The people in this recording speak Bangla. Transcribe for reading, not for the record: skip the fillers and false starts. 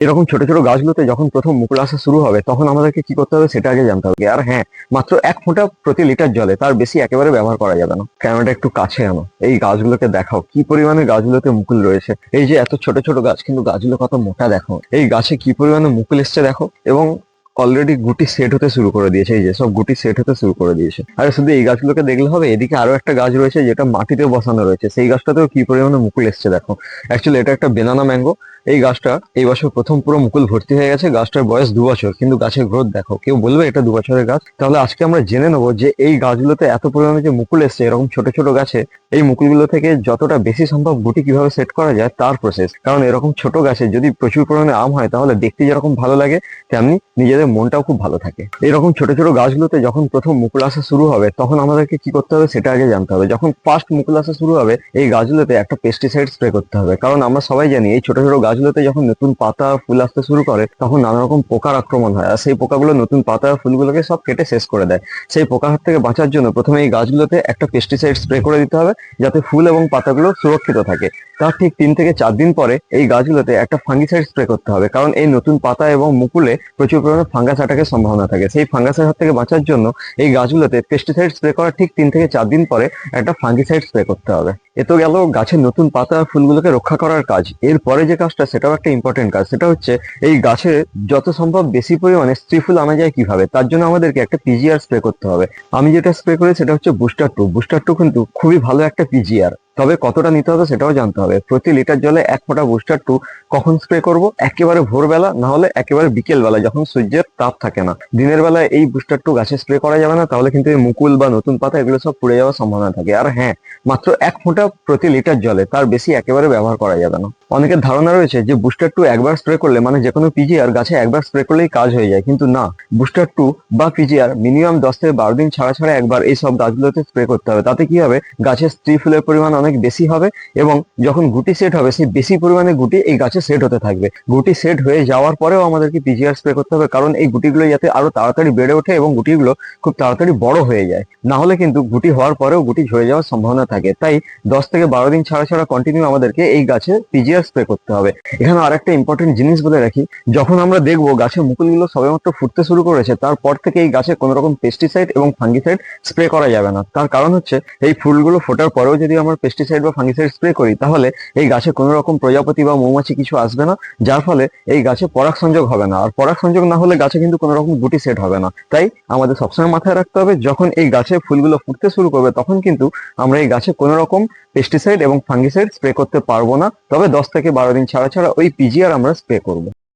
এরকম ছোট ছোট গাছগুলোতে যখন প্রথম মুকুল আসা শুরু হবে তখন আমাদেরকে কি করতে হবে সেটা আগে জানতে হবে। আর হ্যাঁ, মাত্র 1 ফোঁটা প্রতি লিটার জলে, তার বেশি একেবারে ব্যবহার করা যাবে না। ক্যামেরাটা একটু কাছে আনো, এই গাছগুলোকে দেখাও কি পরিমাণে গাছগুলোতে মুকুল রয়েছে। এই যে এত ছোট ছোট গাছ, কিন্তু গাছগুলো কত মোটা দেখো। এই গাছে কি পরিমাণে মুকুল এসছে দেখো, এবং অলরেডি গুটি সেট হতে শুরু করে দিয়েছে। এই যে সব গুটি সেট হতে শুরু করে দিয়েছে। আর শুধু এই গাছগুলোকে দেখলে হবে, এদিকে আরো একটা গাছ রয়েছে যেটা মাটিতে বসানো রয়েছে, সেই গাছটাতেও কি পরিমাণে মুকুল এসছে দেখো। অ্যাকচুয়ালি এটা একটা বেনানা ম্যাঙ্গো। এই গাছটা এই বছর প্রথম পুরো মুকুল ভর্তি হয়ে গেছে। গাছটার বয়স 2 বছর, কিন্তু গাছের গ্রোথ দেখো। কেউ বলবে এটা 2 বছরের গাছ? তাহলে আজকে আমরা জেনে নেবো যে এই গাছগুলোতে এত পরিমাণে যে মুকুল এসছে এরকম ছোট ছোট গাছে, এই মুকুলগুলো থেকে যতটা বেশি সম্ভব গুটি কিভাবে সেট করা যায় তার প্রসেস। কারণ এরকম ছোট গাছে যদি প্রচুর পরিমাণে আম হয় তাহলে দেখতে যেরকম ভালো লাগে, তেমনি নিজেদের মনটাও খুব ভালো থাকে। এরকম ছোট ছোট গাছগুলোতে যখন প্রথম মুকুল আসা শুরু হবে তখন আমাদেরকে কি করতে হবে সেটা আগে জানতে হবে। যখন ফার্স্ট মুকুল আসা শুরু হবে এই গাছগুলোতে একটা পেস্টিসাইড স্প্রে করতে হবে। কারণ আমরা সবাই জানি এই ছোট ছোট গাছগুলোতে যখন নতুন পাতা ফুল আসতে শুরু করে তখন নানা রকম পোকার আক্রমণ হয়, আর সেই পোকাগুলো নতুন পাতা ফুলগুলোকে সব কেটে শেষ করে দেয়। সেই পোকার হাত থেকে বাঁচার জন্য প্রথমে এই গাছগুলোতে একটা পেস্টিসাইড স্প্রে করে দিতে হবে, যাতে ফুল এবং পাতাগুলো সুরক্ষিত থাকে। তার ঠিক 3 থেকে 4 দিন পরে এই গাছগুলোতে একটা ফাঙ্গিসাইড স্প্রে করতে হবে, কারণ এই নতুন পাতা এবং মুকুলে প্রচুর পরিমাণে ফাঙ্গাস অ্যাটাকের সম্ভাবনা থাকে। সেই ফাঙ্গাসের হাত থেকে বাঁচার জন্য এই গাছগুলোতে পেস্টিসাইড স্প্রে করার ঠিক 3 থেকে 4 দিন পরে একটা ফাঙ্গিসাইড স্প্রে করতে হবে। এ তো গেল গাছের নতুন পাতা আর ফুলগুলোকে রক্ষা করার কাজ। এরপরে যে কাজটা, সেটাও একটা ইম্পর্টেন্ট কাজ। সেটা হচ্ছে এই গাছে যত সম্ভব বেশি পরিমাণে স্ত্রী ফুল আনা যায় কিভাবে, তার জন্য আমাদেরকে একটা পিজিআর স্প্রে করতে হবে। আমি যেটা স্প্রে করি সেটা হচ্ছে বুস্টার 2। বুস্টার 2 কিন্তু খুবই ভালো একটা পিজিআর। তবে কতটা নিতে হবে সেটাও জানতে হবে। প্রতি লিটার জলে 1 ফোঁটা বুস্টার 2 কখন স্প্রে করব? একেবারে ভোরবেলা, না হলে একেবারে বিকেল বেলা যখন সূর্যের তাপ থাকে না। দিনের বেলায় এই বুস্টার 2 গাছে স্প্রে করা যাবে না, তাহলে কিন্তু এই মুকুল বা নতুন পাতা এগুলো সব পুড়ে যাওয়ার সম্ভাবনা থাকে। আর হ্যাঁ, মাত্র 1 ফোঁটা প্রতি লিটার জলে, তার বেশি একেবারে ব্যবহার করা যাবে না। অনেকের ধারণা রয়েছে যে বুস্টার 2 একবার স্প্রে করলে, মানে যে কোনো পিজিআর গাছে একবার স্প্রে করলেই কাজ হয়ে যায়, কিন্তু না। বুস্টার 2 বা পিজিআর মিনিমাম 10 থেকে 12 দিন ছাড়া ছাড়া একবার এই সব গাছগুলোতে স্প্রে করতে হবে। তাতে কি হবে, গাছের স্ত্রী ফুলের পরিমাণ অনেক বেশি হবে, এবং যখন গুটি সেট হবে সেই বেশি পরিমাণে গুটি এই গাছে সেট হতে থাকবে। গুটি সেট হয়ে যাওয়ার পরেও আমাদেরকে পিজিআর স্প্রে করতে হবে, কারণ এই গুটিগুলো যাতে আরো তাড়াতাড়ি বেড়ে ওঠে এবং গুটিগুলো খুব তাড়াতাড়ি বড় হয়ে যায়। না হলে কিন্তু গুটি হওয়ার পরেও গুটি ঝরে যাওয়ার সম্ভাবনা থাকে। তাই 10 থেকে 12 দিন ছাড়া ছাড়া কন্টিনিউ আমাদেরকে এই গাছে পিজিআর স্প্রে করতে হবে। এখানে আরেকটা ইম্পর্টেন্ট জিনিস বলে রাখি, যখন আমরা দেখবো গাছের মুকুলগুলো সবেমাত্র ফুটতে শুরু করেছে তারপর থেকে এই গাছে কোনো রকম পেস্টিসাইড এবং ফাঙ্গিসাইড স্প্রে করা যাবে না। তার কারণ হচ্ছে এই ফুলগুলো ফোটার পরেও যদি আমরা পেস্টিসাইড বা ফাঙ্গিসাইড স্প্রে করি তাহলে এই গাছে কোনো রকম প্রজাপতি বা মৌমাছি কিছু আসবে না, যার ফলে এই গাছে পরাগ সংযোগ হবে না। আর পরাগ সংযোগ না হলে গাছে কিন্তু কোনো রকম গুটি সেট হবে না। তাই আমাদের সবসময় মাথায় রাখতে হবে, যখন এই গাছে ফুলগুলো ফুটতে শুরু করবে তখন কিন্তু আমরা এই গাছে কোনো রকম পেস্টিসাইড এবং ফাঙ্গিসাইড স্প্রে করতে পারবো না। তবে 10 থেকে 12 দিন ছাড়া ছাড়া ওই পিজিআর আমরা স্প্রে করবো।